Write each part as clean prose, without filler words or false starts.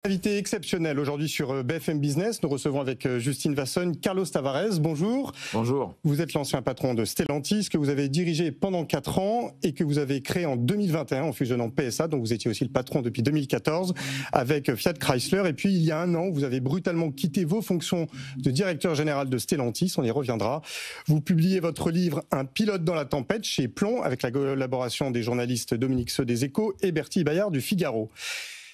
Invité exceptionnel aujourd'hui sur BFM Business. Nous recevons avec Justine Vasson Carlos Tavares. Bonjour. Bonjour. Vous êtes l'ancien patron de Stellantis, que vous avez dirigé pendant 4 ans et que vous avez créé en 2021 en fusionnant PSA, dont vous étiez aussi le patron depuis 2014, avec Fiat Chrysler. Et puis, il y a 1 an, vous avez brutalement quitté vos fonctions de directeur général de Stellantis. On y reviendra. Vous publiez votre livre « Un pilote dans la tempête » chez Plomb, avec la collaboration des journalistes Dominique Seux des Échos et Bertie Bayard du Figaro.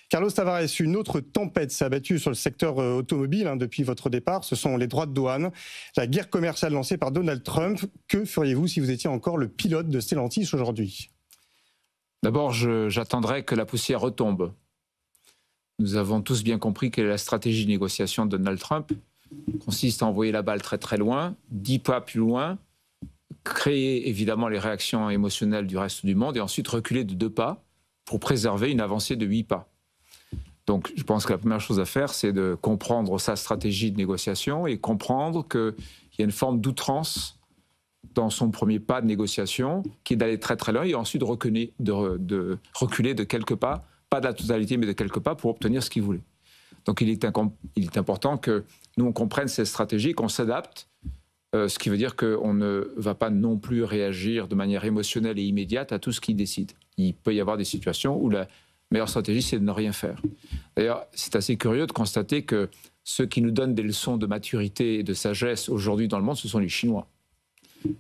Carlos Tavares, une autre tempête s'est abattue sur le secteur automobile depuis votre départ. Ce sont les droits de douane, la guerre commerciale lancée par Donald Trump. Que feriez-vous si vous étiez encore le pilote de Stellantis aujourd'hui ? D'abord, j'attendrai que la poussière retombe. Nous avons tous bien compris que la stratégie de négociation de Donald Trump consiste à envoyer la balle très très loin, 10 pas plus loin, créer évidemment les réactions émotionnelles du reste du monde et ensuite reculer de 2 pas pour préserver une avancée de 8 pas. Donc, je pense que la première chose à faire, c'est de comprendre sa stratégie de négociation et comprendre qu'il y a une forme d'outrance dans son premier pas de négociation, qui est d'aller très très loin et ensuite de reculer de quelques pas, pas de la totalité, mais de quelques pas pour obtenir ce qu'il voulait. Donc, il est important que nous, on comprenne cette stratégie, qu'on s'adapte, ce qui veut dire qu'on ne va pas non plus réagir de manière émotionnelle et immédiate à tout ce qu'il décide. Il peut y avoir des situations où la meilleure stratégie, c'est de ne rien faire. D'ailleurs, c'est assez curieux de constater que ceux qui nous donnent des leçons de maturité et de sagesse aujourd'hui dans le monde, ce sont les Chinois,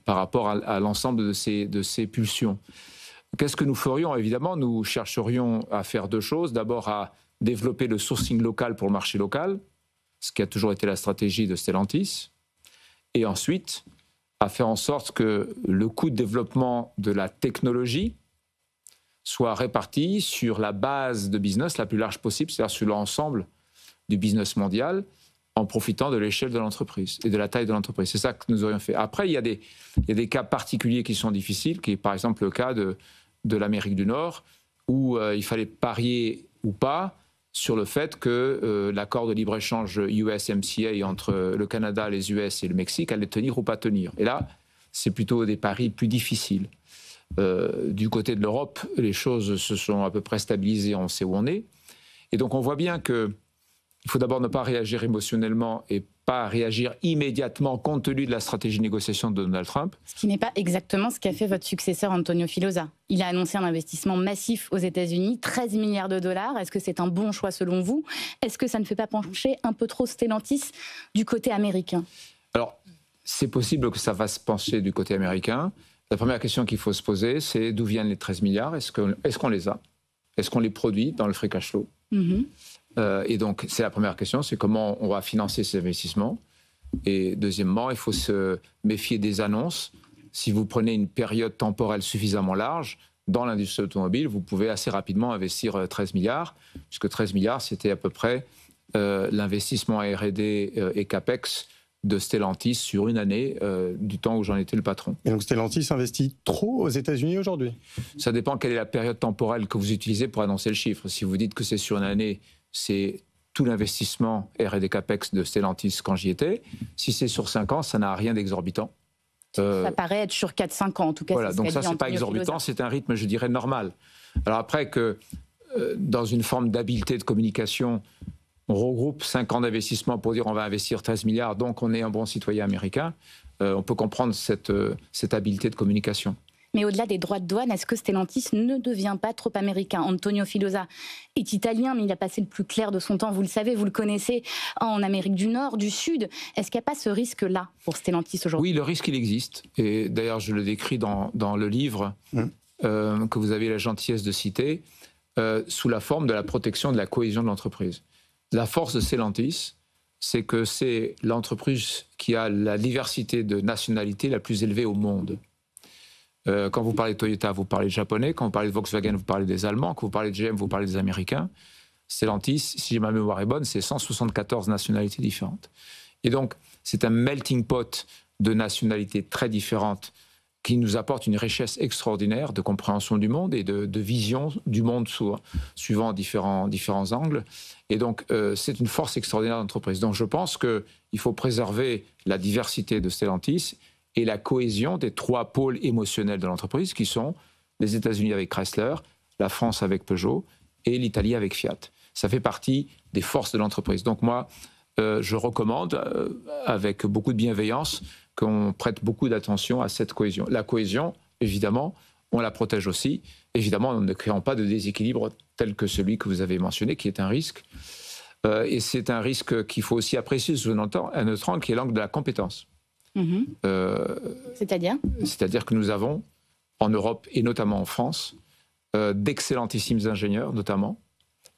par rapport à l'ensemble de ces pulsions. Qu'est-ce que nous ferions ? Évidemment, nous chercherions à faire 2 choses. D'abord, à développer le sourcing local pour le marché local, ce qui a toujours été la stratégie de Stellantis. Et ensuite, à faire en sorte que le coût de développement de la technologie soit réparti sur la base de business la plus large possible, c'est-à-dire sur l'ensemble du business mondial, en profitant de l'échelle de l'entreprise et de la taille de l'entreprise. C'est ça que nous aurions fait. Après, il y a des cas particuliers qui sont difficiles, qui est par exemple le cas de l'Amérique du Nord, où il fallait parier ou pas sur le fait que l'accord de libre-échange USMCA entre le Canada, les US et le Mexique allait tenir ou pas tenir. Et là, c'est plutôt des paris plus difficiles. Du côté de l'Europe, les choses se sont à peu près stabilisées, on sait où on est. Et donc on voit bien qu'il faut d'abord ne pas réagir émotionnellement et pas réagir immédiatement compte tenu de la stratégie de négociation de Donald Trump. Ce qui n'est pas exactement ce qu'a fait votre successeur Antonio Filosa. Il a annoncé un investissement massif aux États-Unis, 13 milliards de dollars. Est-ce que c'est un bon choix selon vous ? Est-ce que ça ne fait pas pencher un peu trop Stellantis du côté américain ? Alors, c'est possible que ça fasse pencher du côté américain. La première question qu'il faut se poser, c'est d'où viennent les 13 milliards ? Est-ce qu'on les a ? Est-ce qu'on les produit dans le free cash flow ? Et donc, c'est la première question, c'est comment on va financer ces investissements. Et deuxièmement, il faut se méfier des annonces. Si vous prenez une période temporelle suffisamment large, dans l'industrie automobile, vous pouvez assez rapidement investir 13 milliards, puisque 13 milliards, c'était à peu près l'investissement à R&D et CAPEX de Stellantis sur une année du temps où j'en étais le patron. Et donc Stellantis investit trop aux États-Unis aujourd'hui ? Ça dépend quelle est la période temporelle que vous utilisez pour annoncer le chiffre. Si vous dites que c'est sur une année, c'est tout l'investissement R&D CAPEX de Stellantis quand j'y étais. Si c'est sur 5 ans, ça n'a rien d'exorbitant. Ça paraît être sur 4-5 ans, en tout cas. Voilà, donc ça, c'est pas exorbitant, c'est un rythme, je dirais, normal. Alors après que, dans une forme d'habileté de communication, on regroupe 5 ans d'investissement pour dire on va investir 13 milliards, donc on est un bon citoyen américain. On peut comprendre cette habileté de communication. Mais au-delà des droits de douane, est-ce que Stellantis ne devient pas trop américain ? Antonio Filosa est italien, mais il a passé le plus clair de son temps, vous le savez, vous le connaissez, en Amérique du Nord, du Sud. Est-ce qu'il n'y a pas ce risque-là pour Stellantis aujourd'hui ? Oui, le risque, il existe. Et d'ailleurs, je le décris dans le livre que vous avez la gentillesse de citer, sous la forme de la protection de la cohésion de l'entreprise. La force de Stellantis, c'est que c'est l'entreprise qui a la diversité de nationalités la plus élevée au monde. Quand vous parlez de Toyota, vous parlez de japonais. Quand vous parlez de Volkswagen, vous parlez des Allemands. Quand vous parlez de GM, vous parlez des Américains. Stellantis, si ma mémoire est bonne, c'est 174 nationalités différentes. Et donc, c'est un melting pot de nationalités très différentes qui nous apporte une richesse extraordinaire de compréhension du monde et de vision du monde suivant différents angles. Et donc, c'est une force extraordinaire d'entreprise. Donc, je pense qu'il faut préserver la diversité de Stellantis et la cohésion des 3 pôles émotionnels de l'entreprise, qui sont les États-Unis avec Chrysler, la France avec Peugeot et l'Italie avec Fiat. Ça fait partie des forces de l'entreprise. Donc moi, je recommande, avec beaucoup de bienveillance, qu'on prête beaucoup d'attention à cette cohésion. La cohésion, évidemment, on la protège aussi. Évidemment, en ne créant pas de déséquilibre tel que celui que vous avez mentionné, qui est un risque. Et c'est un risque qu'il faut aussi apprécier sous un autre angle, qui est l'angle de la compétence. C'est-à-dire que nous avons, en Europe et notamment en France, d'excellentissimes ingénieurs, notamment,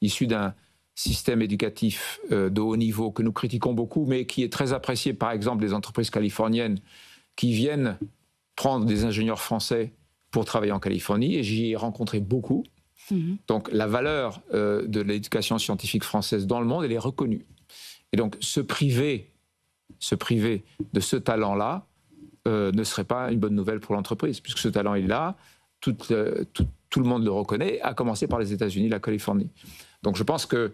issus d'un système éducatif de haut niveau que nous critiquons beaucoup, mais qui est très apprécié, par exemple, des entreprises californiennes qui viennent prendre des ingénieurs français pour travailler en Californie, et j'y ai rencontré beaucoup. Donc la valeur de l'éducation scientifique française dans le monde, elle est reconnue. Et donc se priver de ce talent-là ne serait pas une bonne nouvelle pour l'entreprise, puisque ce talent est là, tout le monde le reconnaît, à commencer par les États-Unis, la Californie. Donc je pense que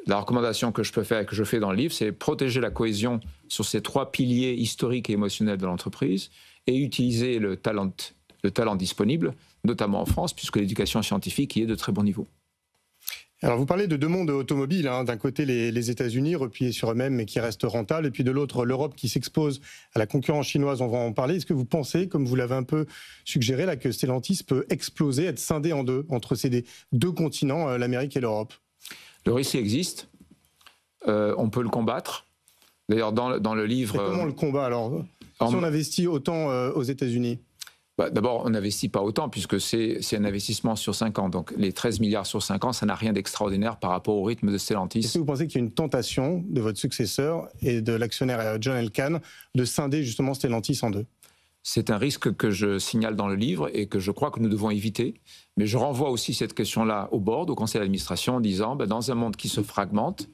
la recommandation que je peux faire et que je fais dans le livre, c'est protéger la cohésion sur ces 3 piliers historiques et émotionnels de l'entreprise et utiliser le talent disponible, notamment en France, puisque l'éducation scientifique y est de très bon niveau. Alors vous parlez de 2 mondes automobiles, hein. D'un côté les États-Unis repliés sur eux-mêmes mais qui restent rentables, et puis de l'autre l'Europe qui s'expose à la concurrence chinoise, on va en parler. Est-ce que vous pensez, comme vous l'avez un peu suggéré là, que Stellantis peut exploser, être scindé en deux entre ces 2 continents, l'Amérique et l'Europe? Le risque existe, on peut le combattre. D'ailleurs dans le livre... Et comment on le combat alors, si on investit autant aux États-Unis? D'abord, on n'investit pas autant puisque c'est un investissement sur 5 ans. Donc les 13 milliards sur 5 ans, ça n'a rien d'extraordinaire par rapport au rythme de Stellantis. Est-ce que vous pensez qu'il y a une tentation de votre successeur et de l'actionnaire John Elkann de scinder justement Stellantis en 2? C'est un risque que je signale dans le livre et que je crois que nous devons éviter. Mais je renvoie aussi cette question-là au board, au conseil d'administration, en disant, dans un monde qui se fragmente,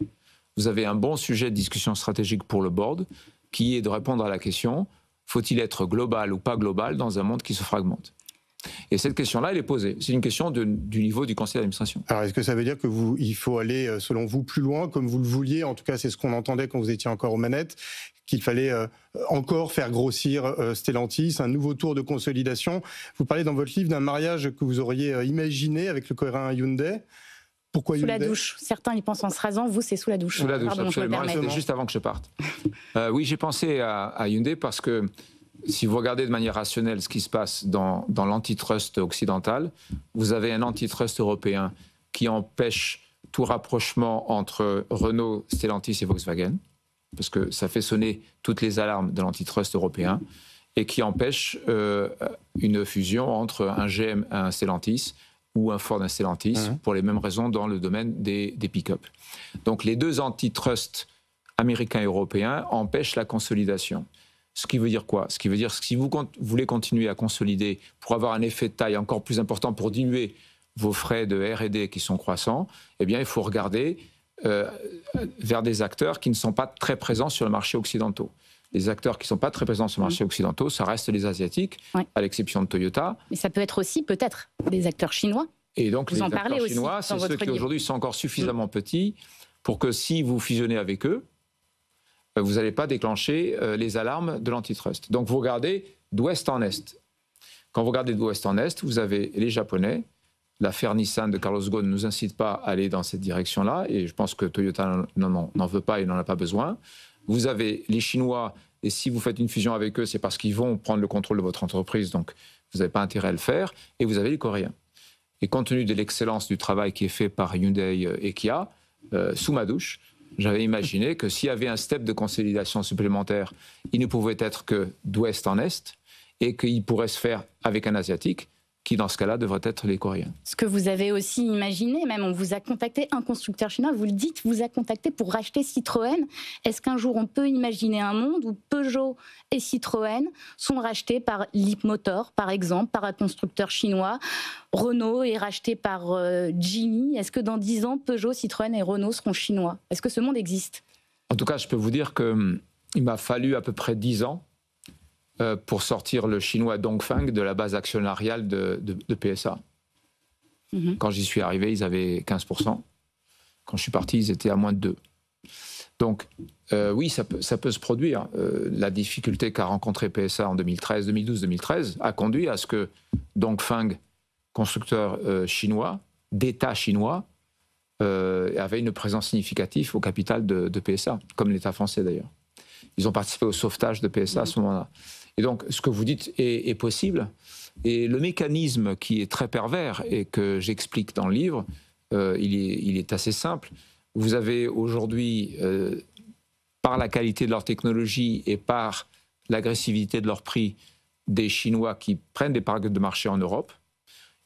vous avez un bon sujet de discussion stratégique pour le board, qui est de répondre à la question, faut-il être global ou pas global dans un monde qui se fragmente? Et cette question-là, elle est posée. C'est une question du niveau du conseil d'administration. Alors, est-ce que ça veut dire qu'il faut aller, selon vous, plus loin, comme vous le vouliez? En tout cas, c'est ce qu'on entendait quand vous étiez encore aux manettes, qu'il fallait encore faire grossir Stellantis, un nouveau tour de consolidation. Vous parlez dans votre livre d'un mariage que vous auriez imaginé avec le coréen Hyundai. Pourquoi Sous Hyundai? la douche. Certains y pensent en se rasant, vous, c'est sous la douche. Sous la douche, Pardon, absolument. C'était juste avant que je parte. Oui, j'ai pensé à Hyundai parce que si vous regardez de manière rationnelle ce qui se passe dans l'antitrust occidental, vous avez un antitrust européen qui empêche tout rapprochement entre Renault, Stellantis et Volkswagen, parce que ça fait sonner toutes les alarmes de l'antitrust européen, et qui empêche une fusion entre un GM et un Stellantis, ou un Ford et un Stellantis, pour les mêmes raisons dans le domaine des pick-up. Donc les 2 antitrusts américains et européens empêchent la consolidation. Ce qui veut dire quoi? Ce qui veut dire que si vous voulez continuer à consolider pour avoir un effet de taille encore plus important, pour diminuer vos frais de R&D qui sont croissants, eh bien il faut regarder vers des acteurs qui ne sont pas très présents sur le marché occidentaux. Les acteurs qui ne sont pas très présents sur le marché occidentaux, ça reste les Asiatiques, à l'exception de Toyota. Mais ça peut être aussi peut-être des acteurs chinois. Et donc vous les en acteurs parlez chinois, aussi c'est ceux qui aujourd'hui sont encore suffisamment petits pour que si vous fusionnez avec eux, vous n'allez pas déclencher les alarmes de l'antitrust. Donc vous regardez d'ouest en est. Quand vous regardez d'ouest en est, vous avez les Japonais. L'affaire Nissan de Carlos Ghosn ne nous incite pas à aller dans cette direction-là, et je pense que Toyota n'en veut pas et n'en a pas besoin. Vous avez les Chinois, et si vous faites une fusion avec eux, c'est parce qu'ils vont prendre le contrôle de votre entreprise, donc vous n'avez pas intérêt à le faire. Et vous avez les Coréens. Et compte tenu de l'excellence du travail qui est fait par Hyundai et Kia, sous ma douche, j'avais imaginé que s'il y avait un step de consolidation supplémentaire, il ne pouvait être que d'ouest en est, et qu'il pourrait se faire avec un Asiatique, qui dans ce cas-là devrait être les Coréens. Ce que vous avez aussi imaginé, même on vous a contacté, un constructeur chinois, vous le dites, vous a contacté pour racheter Citroën. Est-ce qu'un jour on peut imaginer un monde où Peugeot et Citroën sont rachetés par Leapmotor, par exemple, par un constructeur chinois? Renault est racheté par Geely. Est-ce que dans 10 ans, Peugeot, Citroën et Renault seront chinois? Est-ce que ce monde existe? En tout cas, je peux vous dire qu'il m'a fallu à peu près 10 ans pour sortir le chinois Dongfeng de la base actionnariale de PSA. Quand j'y suis arrivé, ils avaient 15%. Quand je suis parti, ils étaient à moins de 2%. Donc, oui, ça peut se produire. La difficulté qu'a rencontré PSA en 2013, 2012, 2013 a conduit à ce que Dongfeng, constructeur chinois, d'État chinois, avait une présence significative au capital de PSA, comme l'État français d'ailleurs. Ils ont participé au sauvetage de PSA à ce moment-là. Et donc, ce que vous dites est possible. Et le mécanisme qui est très pervers et que j'explique dans le livre, il est assez simple. Vous avez aujourd'hui, par la qualité de leur technologie et par l'agressivité de leur prix, des Chinois qui prennent des parts de marché en Europe.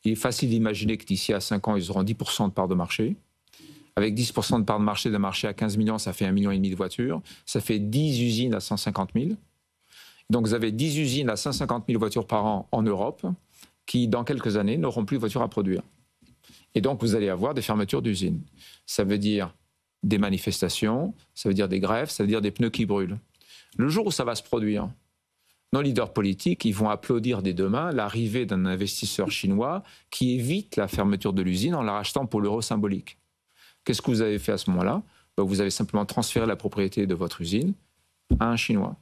Il est facile d'imaginer que d'ici à 5 ans, ils auront 10% de parts de marché. Avec 10% de parts de marché, d'un marché à 15 millions, ça fait 1,5 million de voitures. Ça fait 10 usines à 150 000. Donc vous avez 10 usines à 150 000 voitures par an en Europe qui, dans quelques années, n'auront plus de voitures à produire. Et donc vous allez avoir des fermetures d'usines. Ça veut dire des manifestations, ça veut dire des grèves, ça veut dire des pneus qui brûlent. Le jour où ça va se produire, nos leaders politiques, ils vont applaudir dès demain l'arrivée d'un investisseur chinois qui évite la fermeture de l'usine en la rachetant pour l'euro symbolique. Qu'est-ce que vous avez fait à ce moment-là? Vous avez simplement transféré la propriété de votre usine à un Chinois.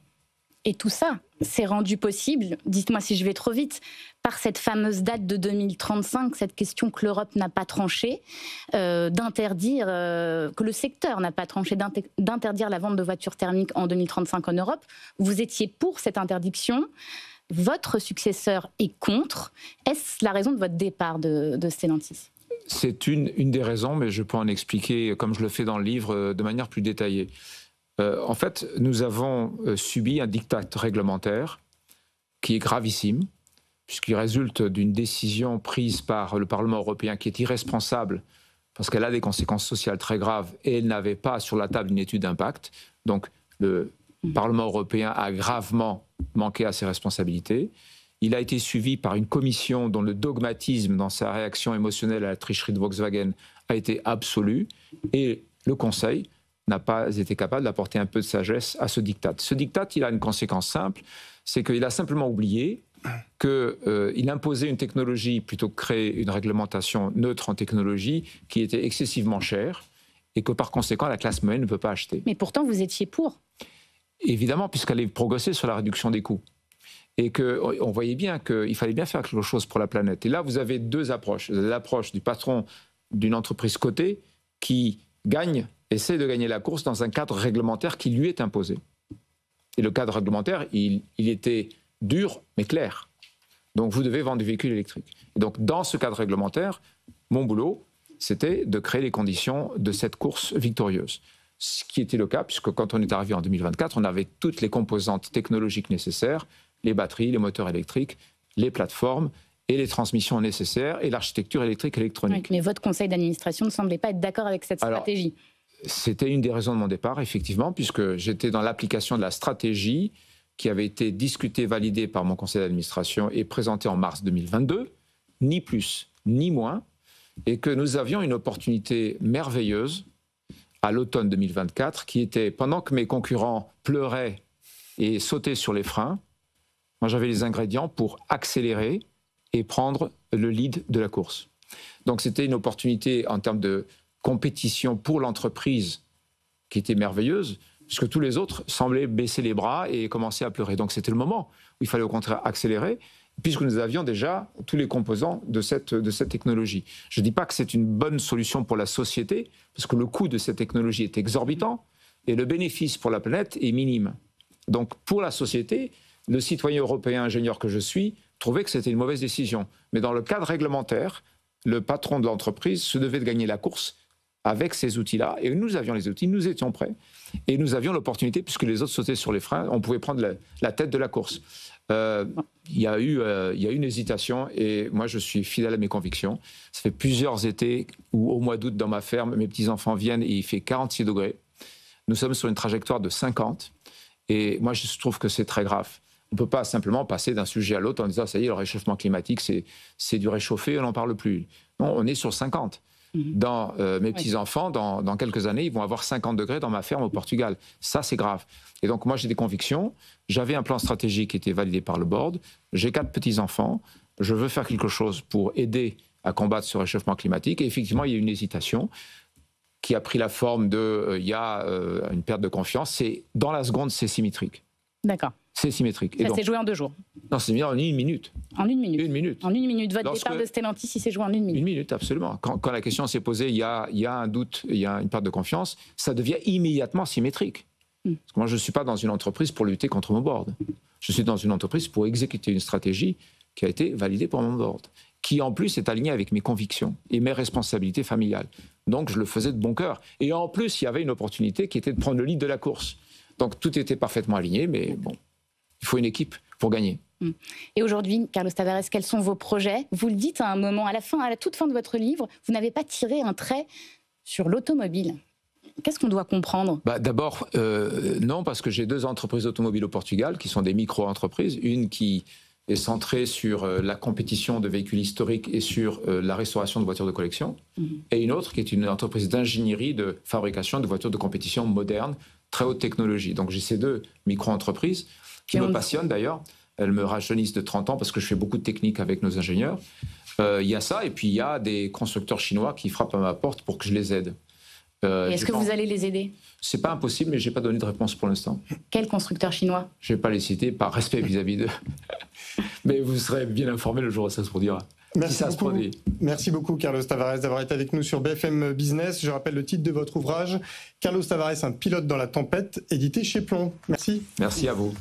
Et tout ça s'est rendu possible, dites-moi si je vais trop vite, par cette fameuse date de 2035, cette question que l'Europe n'a pas tranchée, d'interdire, que le secteur n'a pas tranché, d'interdire la vente de voitures thermiques en 2035 en Europe. Vous étiez pour cette interdiction, votre successeur est contre. Est-ce la raison de votre départ de Stellantis? C'est une des raisons, mais je peux en expliquer, comme je le fais dans le livre, de manière plus détaillée. En fait, nous avons subi un diktat réglementaire qui est gravissime, puisqu'il résulte d'une décision prise par le Parlement européen qui est irresponsable, parce qu'elle a des conséquences sociales très graves, et elle n'avait pas sur la table une étude d'impact. Donc, le Parlement européen a gravement manqué à ses responsabilités. Il a été suivi par une commission dont le dogmatisme dans sa réaction émotionnelle à la tricherie de Volkswagen a été absolu, et le Conseil n'a pas été capable d'apporter un peu de sagesse à ce diktat. Ce diktat, il a une conséquence simple, c'est qu'il a simplement oublié qu'il imposait une technologie plutôt que créer une réglementation neutre en technologie qui était excessivement chère et que par conséquent la classe moyenne ne peut pas acheter. Mais pourtant vous étiez pour. Évidemment, puisqu'elle est progressée sur la réduction des coûts. Et qu'on voyait bien qu'il fallait bien faire quelque chose pour la planète. Et là, vous avez deux approches. Vous avez l'approche du patron d'une entreprise cotée qui essaie de gagner la course dans un cadre réglementaire qui lui est imposé. Et le cadre réglementaire, il était dur, mais clair. Donc, vous devez vendre du véhicule électrique. Et donc, dans ce cadre réglementaire, mon boulot, c'était de créer les conditions de cette course victorieuse. Ce qui était le cas, puisque quand on est arrivé en 2024, on avait toutes les composantes technologiques nécessaires, les batteries, les moteurs électriques, les plateformes et les transmissions nécessaires et l'architecture électrique-électronique. Oui, mais votre conseil d'administration ne semblait pas être d'accord avec cette stratégie. C'était une des raisons de mon départ, effectivement, puisque j'étais dans l'application de la stratégie qui avait été discutée, validée par mon conseil d'administration et présentée en mars 2022, ni plus ni moins, et que nous avions une opportunité merveilleuse à l'automne 2024, qui était, pendant que mes concurrents pleuraient et sautaient sur les freins, moi j'avais les ingrédients pour accélérer et prendre le lead de la course. Donc c'était une opportunité en termes de compétition pour l'entreprise qui était merveilleuse, puisque tous les autres semblaient baisser les bras et commencer à pleurer. Donc c'était le moment où il fallait au contraire accélérer, puisque nous avions déjà tous les composants de cette technologie. Je ne dis pas que c'est une bonne solution pour la société, parce que le coût de cette technologie est exorbitant, et le bénéfice pour la planète est minime. Donc pour la société, le citoyen européen ingénieur que je suis trouvait que c'était une mauvaise décision. Mais dans le cadre réglementaire, le patron de l'entreprise se devait de gagner la course avec ces outils-là. Et nous avions les outils, nous étions prêts. Et nous avions l'opportunité, puisque les autres sautaient sur les freins, on pouvait prendre la tête de la course. Il y a eu une hésitation et moi je suis fidèle à mes convictions. Ça fait plusieurs étés où au mois d'août dans ma ferme, mes petits-enfants viennent et il fait 46 degrés. Nous sommes sur une trajectoire de 50 et moi je trouve que c'est très grave. On ne peut pas simplement passer d'un sujet à l'autre en disant ça y est, le réchauffement climatique c'est du réchauffé, on n'en parle plus. Non, on est sur 50. Dans mes petits-enfants, dans quelques années, ils vont avoir 50 degrés dans ma ferme au Portugal. Ça, c'est grave. Et donc, moi, j'ai des convictions. J'avais un plan stratégique qui était validé par le board. J'ai 4 petits-enfants. Je veux faire quelque chose pour aider à combattre ce réchauffement climatique. Et effectivement, il y a une hésitation qui a pris la forme de... il y a une perte de confiance. Dans la seconde, c'est symétrique. D'accord. C'est symétrique. Ça s'est joué en 2 jours. Non, c'est en 1 minute. En 1 minute. 1 minute. En 1 minute. Votre départ de Stellantis, il s'est joué en 1 minute. 1 minute, absolument. Quand la question s'est posée, il y a un doute, il y a une perte de confiance, ça devient immédiatement symétrique. Parce que moi, je ne suis pas dans une entreprise pour lutter contre mon board. Je suis dans une entreprise pour exécuter une stratégie qui a été validée par mon board, qui en plus est alignée avec mes convictions et mes responsabilités familiales. Donc, je le faisais de bon cœur. Et en plus, il y avait une opportunité qui était de prendre le lead de la course. Donc, tout était parfaitement aligné, mais bon, il faut une équipe pour gagner. Et aujourd'hui, Carlos Tavares, quels sont vos projets? Vous le dites à un moment, à la toute fin de votre livre, vous n'avez pas tiré un trait sur l'automobile. Qu'est-ce qu'on doit comprendre? D'abord, non, parce que j'ai 2 entreprises automobiles au Portugal qui sont des micro-entreprises. Une qui est centrée sur la compétition de véhicules historiques et sur la restauration de voitures de collection. Et une autre qui est une entreprise d'ingénierie de fabrication de voitures de compétition modernes, très haute technologie. Donc j'ai ces 2 micro-entreprises qui me passionnent d'ailleurs. Elles me rajeunissent de 30 ans parce que je fais beaucoup de techniques avec nos ingénieurs. Il y a ça, et puis il y a des constructeurs chinois qui frappent à ma porte pour que je les aide. Est-ce que vous allez les aider? C'est pas impossible, mais je n'ai pas donné de réponse pour l'instant. Quel constructeur chinois? Je ne vais pas les citer par respect vis-à-vis d'eux. Mais vous serez bien informés le jour où ça se produira. Merci beaucoup, Carlos Tavares, d'avoir été avec nous sur BFM Business. Je rappelle le titre de votre ouvrage, Carlos Tavares, un pilote dans la tempête, édité chez Plomb. Merci. Merci à vous.